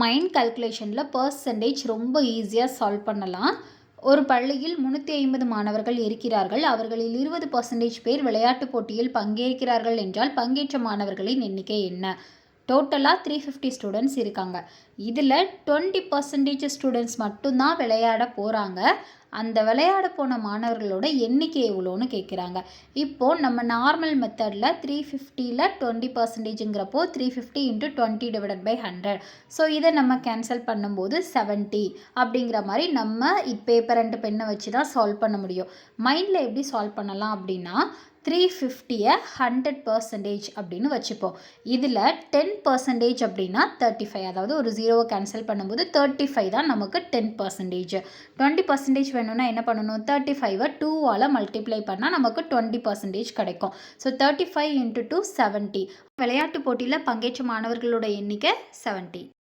Mind கால்குலேஷனில் percentage ரொம்ப ஈஸியாக solve பண்ணலாம். ஒரு பள்ளியில் 350 மாணவர்கள் இருக்கிறார்கள். அவர்களில் 20% பேர் விளையாட்டுப் போட்டியில் பங்கேற்கிறார்கள் என்றால் பங்கேற்ற மாணவர்களின் எண்ணிக்கை என்ன? டோட்டலாக 350 ஸ்டூடெண்ட்ஸ் இருக்காங்க. இதில் 20% ஸ்டூடெண்ட்ஸ் மட்டும்தான் விளையாட போகிறாங்க. அந்த விளையாட போன மாணவர்களோட எண்ணிக்கை எவ்வளோன்னு கேட்குறாங்க. இப்போது நம்ம நார்மல் மெத்தடில் 350ல் 20%ங்கிறப்போ 350 × 20/100. ஸோ இதை நம்ம கேன்சல் பண்ணும்போது 70 அப்படிங்கிற மாதிரி நம்ம பேப்பர் அண்ட் பெண்ணை வச்சு தான் சால்வ் பண்ண முடியும். மைண்டில் எப்படி சால்வ் பண்ணலாம் அப்படின்னா 350யை 100% அப்படின்னு வச்சுப்போம். இதில் 10% அப்படின்னா 35, அதாவது ஒரு 0வை கேன்சல் பண்ணும்போது 35 தான் நமக்கு 10%. 20% வேணும்னா என்ன பண்ணணும்? 35வை 2ஆல் மல்டிப்ளை பண்ணால் நமக்கு 20% கிடைக்கும். ஸோ 35 × 2 70. விளையாட்டு போட்டியில் பங்கேற்ற மாணவர்களோட எண்ணிக்கை 70.